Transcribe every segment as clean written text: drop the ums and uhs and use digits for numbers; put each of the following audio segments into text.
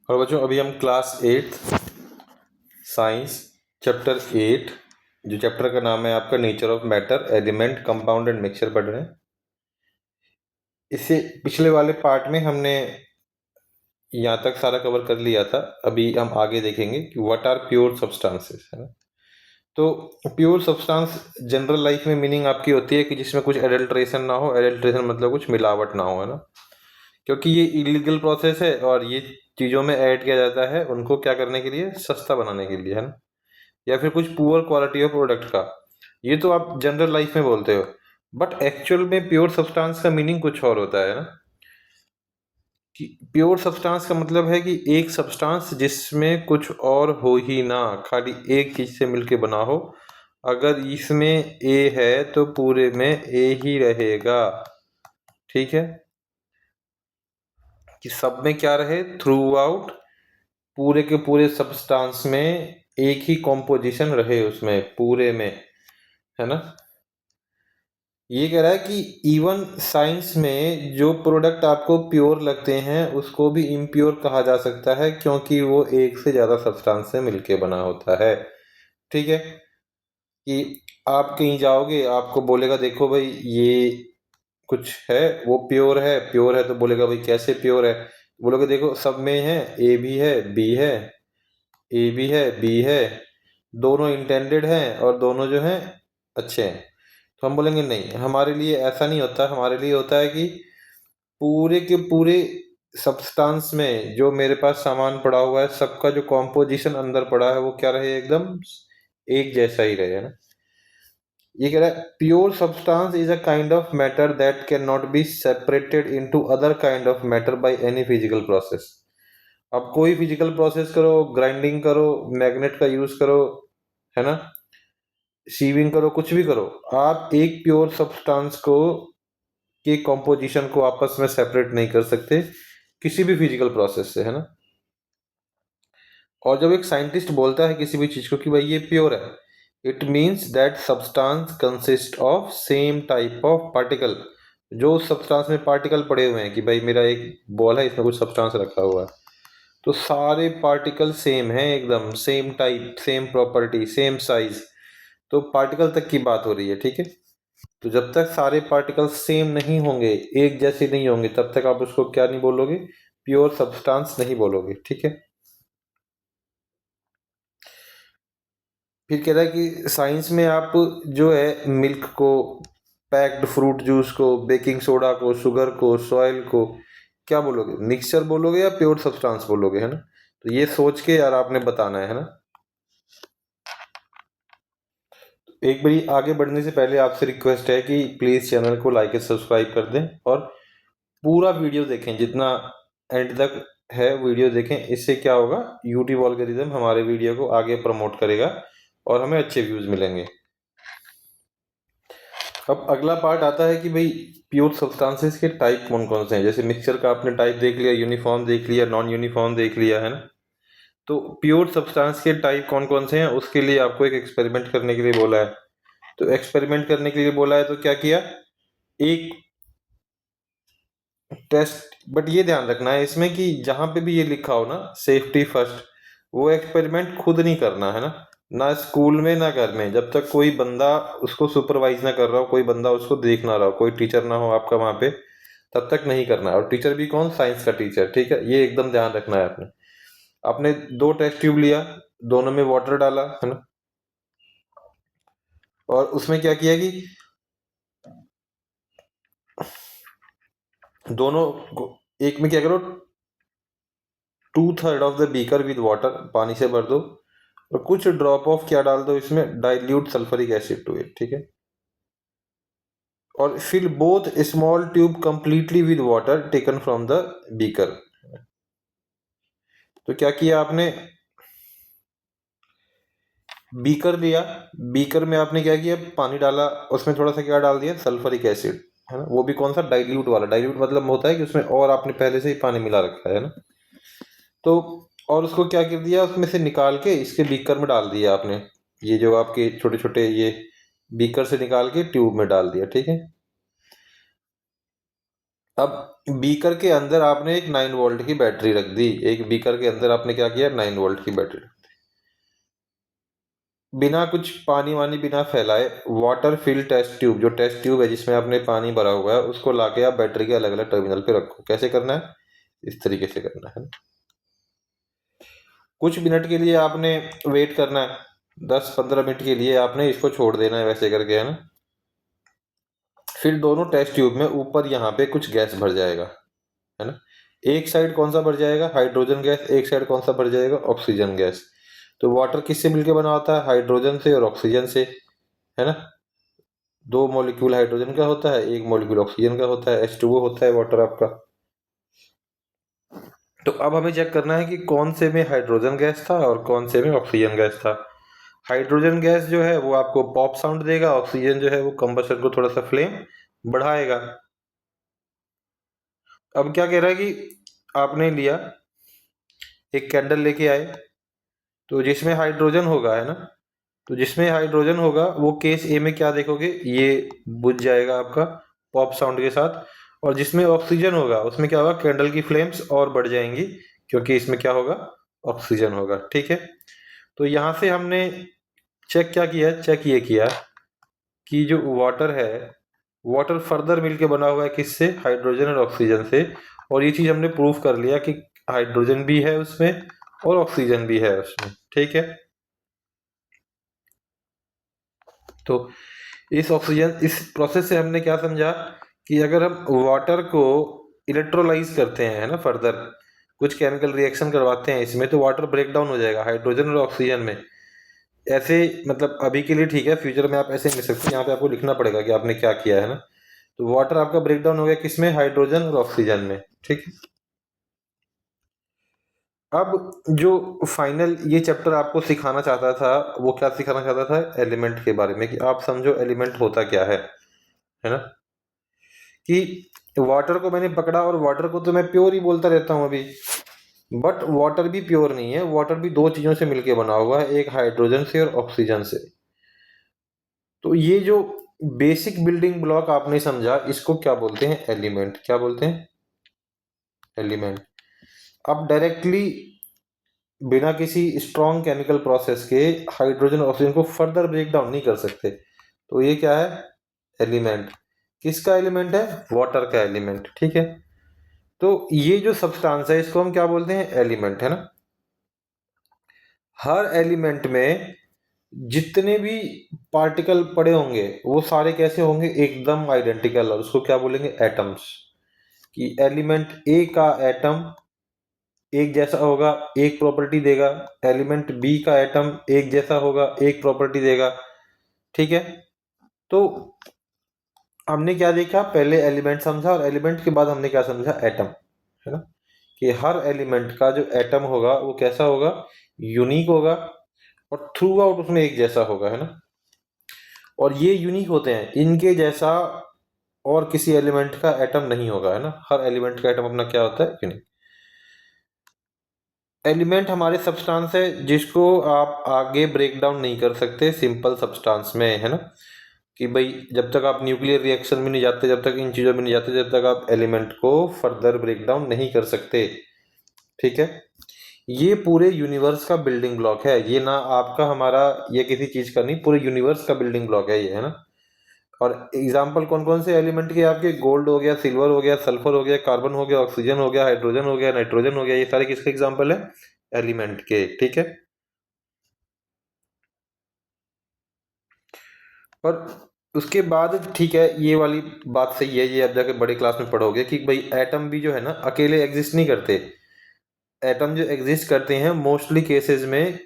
और बच्चों अभी हम क्लास 8 साइंस चैप्टर 8 जो चैप्टर का नाम है आपका nature of matter, element, compound and mixture पढ़ रहे हैं। इससे पिछले वाले पार्ट में हमने यहाँ तक सारा कवर कर लिया था। अभी हम आगे देखेंगे कि व्हाट आर प्योर सब्सटेंसेस, है ना। तो प्योर सब्सटेंस जनरल लाइफ में मीनिंग आपकी होती है कि जिसमें कुछ एडल्ट्रेशन ना हो। एडल्ट्रेशन मतलब कुछ मिलावट ना हो, है ना, क्योंकि ये इलीगल प्रोसेस है और ये चीज़ों में ऐड किया जाता है उनको क्या करने के लिए, सस्ता बनाने के लिए, है ना, या फिर कुछ पुअर क्वालिटी ऑफ प्रोडक्ट का। ये तो आप जनरल लाइफ में बोलते हो, बट एक्चुअल में प्योर सब्सटेंस का मीनिंग कुछ और होता है ना। कि प्योर सब्सटेंस का मतलब है कि एक सब्सटेंस जिसमें कुछ और हो ही ना, खाली एक चीज से मिलके बना हो। अगर इसमें ए है तो पूरे में ए ही रहेगा, ठीक है। कि सब में क्या रहे, थ्रू आउट पूरे के पूरे सब्सटेंस में एक ही कॉम्पोजिशन रहे उसमें पूरे में, है ना। ये कह रहा है कि इवन साइंस में जो प्रोडक्ट आपको प्योर लगते हैं उसको भी इम्प्योर कहा जा सकता है, क्योंकि वो एक से ज़्यादा सब्सटेंस से मिलके बना होता है, ठीक है। कि आप कहीं जाओगे, आपको बोलेगा देखो भाई ये कुछ है, वो प्योर है तो बोलेगा भाई कैसे प्योर है। बोलोगे देखो सब में है, ए भी है बी है, ए भी है बी है, दोनों इंटेंडेड हैं और दोनों जो हैं अच्छे हैं। तो हम बोलेंगे नहीं, हमारे लिए ऐसा नहीं होता। हमारे लिए होता है कि पूरे के पूरे सब्सटेंस में जो मेरे पास सामान पड़ा हुआ है सबका जो कॉम्पोजिशन अंदर पड़ा है वो क्या रहे, एकदम एक जैसा ही रहे, है ना। ये कह रहा है pure substance is a kind of matter that can not be separated into other kind of matter by any physical process. अब कोई फिजिकल प्रोसेस करो, ग्राइंडिंग करो, मैग्नेट का यूज करो, है ना, सीविंग करो, कुछ भी करो, आप एक प्योर सब्सटेंस को के कॉम्पोजिशन को आपस में सेपरेट नहीं कर सकते किसी भी फिजिकल प्रोसेस से, है ना। और जब एक साइंटिस्ट बोलता है किसी भी चीज को कि भाई ये प्योर है, it means that substance consist of same type of particle. जो उस सब्सटेंस में पार्टिकल पड़े हुए हैं, कि भाई मेरा एक बॉल है इसमें कुछ सब्सटेंस रखा हुआ है, तो सारे पार्टिकल सेम हैं, एकदम same type, same property, same size. तो पार्टिकल तक की बात हो रही है, ठीक है। तो जब तक सारे पार्टिकल सेम नहीं होंगे, एक जैसे नहीं होंगे, तब तक आप उसको क्या नहीं बोलोगे, प्योर सब्सटेंस नहीं बोलोगे, ठीक है। फिर कह रहा है कि साइंस में आप जो है मिल्क को, पैक्ड फ्रूट जूस को, बेकिंग सोडा को, शुगर को, सॉइल को क्या बोलोगे, मिक्सचर बोलोगे या प्योर सब्सटेंस बोलोगे, है ना। तो ये सोच के यार आपने बताना है ना। एक बारी आगे बढ़ने से पहले आपसे रिक्वेस्ट है कि प्लीज चैनल को लाइक एंड सब्सक्राइब कर दें और पूरा वीडियो देखें, जितना एंड तक है वीडियो देखें। इससे क्या होगा, यूट्यूब एल्गोरिदम हमारे वीडियो को आगे प्रमोट करेगा और हमें अच्छे व्यूज मिलेंगे। अब अगला पार्ट आता है कि भाई प्योर सब्सटेंसेस के टाइप कौन कौन से हैं। जैसे मिक्सचर का आपने टाइप देख लिया, यूनिफॉर्म देख लिया, नॉन यूनिफॉर्म देख लिया, है ना। तो प्योर सब्सटेंस के टाइप कौन कौन से हैं, उसके लिए आपको एक एक्सपेरिमेंट करने के लिए बोला है। तो एक्सपेरिमेंट करने के लिए बोला है तो क्या किया, एक टेस्ट। बट ये ध्यान रखना है इसमें कि जहां पे भी ये लिखा हो ना सेफ्टी फर्स्ट, वो एक्सपेरिमेंट खुद नहीं करना, है ना। ना स्कूल में ना घर में, जब तक कोई बंदा उसको सुपरवाइज ना कर रहा हो, कोई बंदा उसको देख ना रहा हो, कोई टीचर ना हो आपका वहां पे, तब तक नहीं करना है। और टीचर भी कौन, साइंस का टीचर, ठीक है। ये एकदम ध्यान रखना है आपने। आपने दो टेस्ट ट्यूब लिया, दोनों में वाटर डाला, है ना, और उसमें क्या किया कि दोनों एक में क्या करो, 2/3 of the beaker with water, पानी से भर दो, और कुछ ड्रॉप ऑफ क्या डाल दो इसमें, dilute sulphuric acid to it, ठीक है। और fill both small tube completely with water taken from the beaker. तो क्या किया आपने, बीकर लिया, बीकर में आपने क्या किया, पानी डाला, उसमें थोड़ा सा क्या डाल दिया, सल्फरिक एसिड, है ना। वो भी कौन सा, डाइल्यूट वाला। डाइल्यूट मतलब होता है कि उसमें और आपने पहले से ही पानी मिला रखा है ना। तो और उसको क्या कर दिया, उसमें से निकाल के इसके बीकर में डाल दिया आपने। ये जो आपके छोटे छोटे ये बीकर से निकाल के ट्यूब में डाल दिया, ठीक है। अब बीकर के अंदर आपने एक 9 वोल्ट की बैटरी रख दी। एक बीकर के अंदर आपने क्या किया, 9 वोल्ट की बैटरी रख दी। बिना कुछ पानी वानी बिना फैलाए वाटर फिल टेस्ट ट्यूब, जो टेस्ट ट्यूब है जिसमें आपने पानी भरा हुआ है, उसको लाके आप बैटरी के अलग अलग टर्मिनल पे रखो। कैसे करना है, इस तरीके से करना है। कुछ मिनट के लिए आपने वेट करना है, 10-15 मिनट के लिए आपने इसको छोड़ देना है वैसे करके, है ना। फिर दोनों टेस्ट ट्यूब में ऊपर यहाँ पे कुछ गैस भर जाएगा, है ना। एक साइड कौन सा भर जाएगा, हाइड्रोजन गैस। एक साइड कौन सा भर जाएगा, ऑक्सीजन गैस। तो वाटर किससे मिलके बना होता है, हाइड्रोजन से और ऑक्सीजन से, है ना। 2 मॉलिक्यूल हाइड्रोजन का होता है, 1 मॉलिक्यूल ऑक्सीजन का होता है, H2O होता है वाटर आपका। तो अब हमें चेक करना है कि कौन से में हाइड्रोजन गैस था और कौन से में ऑक्सीजन गैस था। हाइड्रोजन गैस जो है वो आपको पॉप साउंड देगा, ऑक्सीजन जो है वो कंबशन को थोड़ा सा फ्लेम बढ़ाएगा। अब क्या कह रहा है कि आपने लिया एक कैंडल लेके आए, तो जिसमें हाइड्रोजन होगा, है ना, तो जिसमें हाइड्रोजन होगा वो केस ए में क्या देखोगे, ये बुझ जाएगा आपका पॉप साउंड के साथ। और जिसमें ऑक्सीजन होगा उसमें क्या होगा, कैंडल की फ्लेम्स और बढ़ जाएंगी, क्योंकि इसमें क्या होगा, ऑक्सीजन होगा। ठीक है। तो यहाँ से हमने चेक क्या किया, चेक ये किया कि जो वाटर है, वाटर फर्दर मिलके बना हुआ है किससे, हाइड्रोजन और ऑक्सीजन से। और ये चीज हमने प्रूव कर लिया कि हाइड्रोजन भी है उसमें और ऑक्सीजन भी है उसमें। ठीक है। तो इस प्रोसेस से हमने क्या समझा कि अगर हम वाटर को इलेक्ट्रोलाइज करते हैं, है ना, फर्दर कुछ केमिकल रिएक्शन करवाते हैं इसमें, तो वाटर ब्रेक डाउन हो जाएगा हाइड्रोजन और ऑक्सीजन में। ऐसे मतलब अभी के लिए ठीक है, फ्यूचर में आप ऐसे नहीं लिख सकते, यहाँ पे आपको लिखना पड़ेगा कि आपने क्या किया, है ना। तो वाटर आपका ब्रेक डाउन हो गया किसमें, हाइड्रोजन और ऑक्सीजन में। ठीक है। अब जो फाइनल ये चैप्टर आपको सिखाना चाहता था, वो क्या सिखाना चाहता था, एलिमेंट के बारे में, कि आप समझो एलिमेंट होता क्या है ना। कि वाटर को मैंने पकड़ा, और वाटर को तो मैं प्योर ही बोलता रहता हूं अभी, बट वाटर भी प्योर नहीं है। वाटर भी दो चीजों से मिलके बना हुआ है, एक हाइड्रोजन से और ऑक्सीजन से। तो ये जो बेसिक बिल्डिंग ब्लॉक आपने समझा, इसको क्या बोलते हैं, एलिमेंट। क्या बोलते हैं, एलिमेंट। अब डायरेक्टली बिना किसी स्ट्रॉन्ग केमिकल प्रोसेस के हाइड्रोजन और ऑक्सीजन को फर्दर ब्रेक डाउन नहीं कर सकते। तो ये क्या है, एलिमेंट। किसका एलिमेंट है, वाटर का एलिमेंट। ठीक है। तो ये जो सब्सटेंस है इसको हम क्या बोलते हैं, एलिमेंट, है ना। हर एलिमेंट में जितने भी पार्टिकल पड़े होंगे वो सारे कैसे होंगे, एकदम आइडेंटिकल, और उसको क्या बोलेंगे, एटम्स। कि एलिमेंट ए का एटम एक जैसा होगा, एक प्रॉपर्टी देगा। एलिमेंट बी का एटम एक जैसा होगा, एक प्रॉपर्टी देगा। ठीक है। तो हमने क्या देखा, पहले एलिमेंट समझा, और एलिमेंट के बाद हमने क्या समझा, एटम, है ना। कि हर एलिमेंट का जो एटम होगा वो कैसा होगा, यूनिक होगा, और थ्रू आउट उसमें एक जैसा होगा, है ना। और ये यूनिक होते हैं, इनके जैसा और किसी एलिमेंट का एटम नहीं होगा, है ना। हर एलिमेंट का एटम अपना क्या होता है, यूनिक। एलिमेंट हमारे सब्सटेंस है जिसको आप आगे ब्रेक डाउन नहीं कर सकते सिंपल सब्सटेंस में, है ना। कि भाई जब तक आप न्यूक्लियर रिएक्शन में नहीं जाते, जब तक इन चीजों में नहीं जाते, जब तक आप एलिमेंट को फर्दर ब्रेक डाउन नहीं कर सकते। ठीक है। ये पूरे यूनिवर्स का बिल्डिंग ब्लॉक है, ये ना आपका हमारा, ये किसी चीज का नहीं, पूरे यूनिवर्स का बिल्डिंग ब्लॉक है ये, है ना। और एग्जाम्पल कौन कौन से एलिमेंट के आपके, गोल्ड हो गया, सिल्वर हो गया, सल्फर हो गया, कार्बन हो गया, ऑक्सीजन हो गया, हाइड्रोजन हो गया, नाइट्रोजन हो गया, ये सारे किसके एग्जाम्पल है, एलिमेंट के। ठीक है। और उसके बाद ठीक है, ये वाली बात सही है, ये अब जाके बड़े क्लास में पढ़ोगे कि भाई एटम भी जो है ना अकेले एग्जिस्ट नहीं करते। एटम जो एग्जिस्ट करते हैं मोस्टली केसेस में,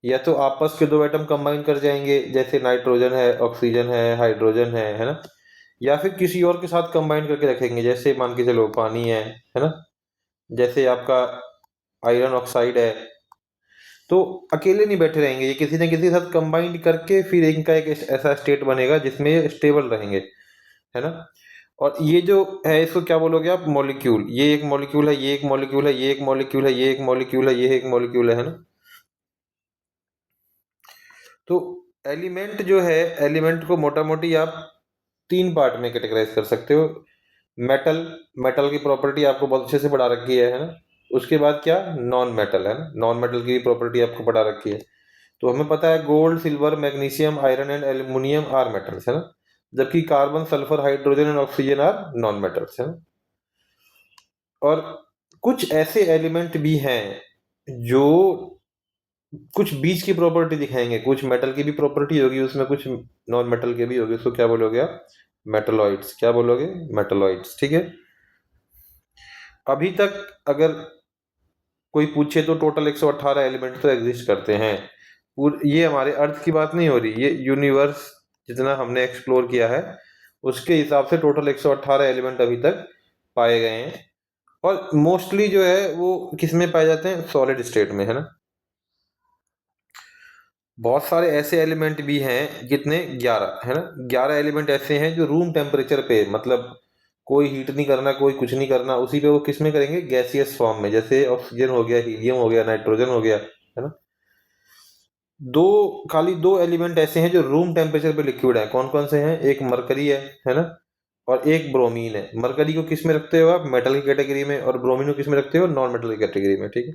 या तो आपस के दो एटम कंबाइन कर जाएंगे, जैसे नाइट्रोजन है, ऑक्सीजन है, हाइड्रोजन है ना। या फिर किसी और के साथ कंबाइन करके रखेंगे, जैसे मान के चलो पानी है ना। जैसे आपका आयरन ऑक्साइड है। तो अकेले नहीं बैठे रहेंगे, ये किसी न किसी के साथ कंबाइन करके फिर इनका एक ऐसा स्टेट बनेगा जिसमें ये स्टेबल रहेंगे, है ना। और ये जो है इसको क्या बोलोगे आप, मॉलिक्यूल। ये एक मॉलिक्यूल है, ये एक मॉलिक्यूल है, ये एक मॉलिक्यूल है, ये एक मॉलिक्यूल है, ये एक मॉलिक्यूल है ना। तो एलिमेंट जो है, एलिमेंट को मोटा मोटी आप तीन पार्ट में कैटेगराइज कर सकते हो। मेटल, मेटल की प्रॉपर्टी आपको बहुत अच्छे से पढ़ा रखी है ना। उसके बाद क्या, नॉन मेटल है ना, नॉन मेटल की भी प्रॉपर्टी आपको पढ़ा रखी है। तो हमें पता है gold, silver, magnesium, iron and aluminium are metals है ना, जबकि carbon, sulphur, hydrogen and oxygen are non metals है ना। और कुछ ऐसे एलिमेंट भी हैं जो कुछ बीच की प्रॉपर्टी दिखाएंगे, कुछ मेटल की भी प्रॉपर्टी होगी उसमें, कुछ नॉन मेटल के भी होगी, उसको क्या बोलोगे आप, मेटलॉइड्स। क्या बोलोगे, मेटलॉइड्स, ठीक है। अभी तक अगर कोई पूछे तो टोटल 118 एलिमेंट तो एग्जिस्ट करते हैं। ये हमारे अर्थ की बात नहीं हो रही, ये यूनिवर्स जितना हमने एक्सप्लोर किया है उसके हिसाब से टोटल 118 एलिमेंट अभी तक पाए गए हैं। और मोस्टली जो है वो किस में पाए जाते हैं, सॉलिड स्टेट में है ना। बहुत सारे ऐसे एलिमेंट भी हैं, कितने, 11 है ना। 11 एलिमेंट ऐसे हैं जो रूम टेम्परेचर पे, मतलब कोई हीट नहीं करना, कोई कुछ नहीं करना, उसी पे वो किस में करेंगे, गैसियस फॉर्म में, जैसे ऑक्सीजन हो गया, हीलियम हो गया, नाइट्रोजन हो गया, है ना। दो, खाली दो एलिमेंट ऐसे हैं जो रूम टेम्परेचर पे लिक्विड है। कौन कौन से हैं, एक मरकरी है ना, और एक ब्रोमीन है। मरकरी को किस में रखते हो आप, मेटल की कैटेगरी में, और ब्रोमीन को किस में रखते हो, नॉन मेटल की कैटेगरी में, ठीक है।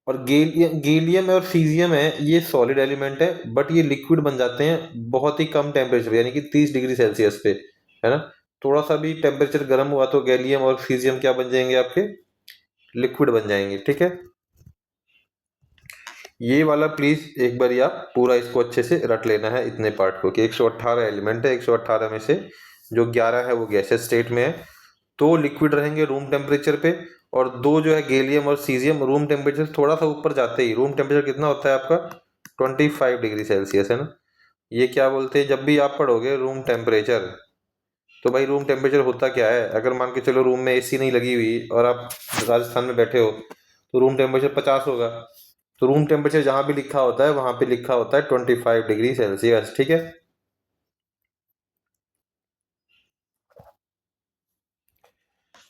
और गैलियम और सीजियम है, ये सॉलिड एलिमेंट है, बट ये लिक्विड बन जाते हैं बहुत ही कम टेम्परेचर, यानी कि 30 डिग्री सेल्सियस पे, है ना। थोड़ा सा भी टेम्परेचर गर्म हुआ तो गैलियम और सीजियम क्या बन जाएंगे, आपके लिक्विड बन जाएंगे, ठीक है। ये वाला प्लीज एक बार आप पूरा इसको अच्छे से रट लेना है, इतने पार्ट को, कि 118 एलिमेंट है, 118 में से जो 11 है वो गैसेस स्टेट में है, तो लिक्विड रहेंगे रूम टेम्परेचर पे, और दो जो है गैलियम और सीजियम रूम टेम्परेचर थोड़ा सा ऊपर जाते ही, रूम टेम्परेचर कितना होता है आपका, 25 डिग्री सेल्सियस है ना। ये क्या बोलते हैं, जब भी आप पढ़ोगे रूम टेम्परेचर, तो भाई रूम टेम्परेचर होता क्या है, अगर मान के चलो रूम में एसी नहीं लगी हुई और आप राजस्थान में बैठे हो तो रूम टेम्परेचर 50 होगा। तो रूम टेम्परेचर जहां भी लिखा होता है वहां पे लिखा होता है 25 डिग्री सेल्सियस, ठीक है।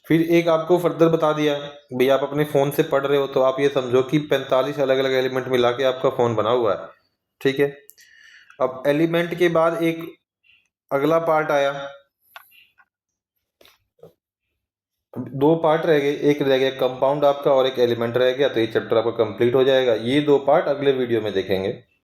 फिर एक आपको फर्दर बता दिया, भाई आप अपने फोन से पढ़ रहे हो तो आप ये समझो कि 45 अलग अलग एलिमेंट मिला के आपका फोन बना हुआ है, ठीक है। अब एलिमेंट के बाद एक अगला पार्ट आया, दो पार्ट रह गए, एक रह गया कंपाउंड आपका और एक एलिमेंट रह गया, तो ये चैप्टर आपका कंप्लीट हो जाएगा। ये दो पार्ट अगले वीडियो में देखेंगे।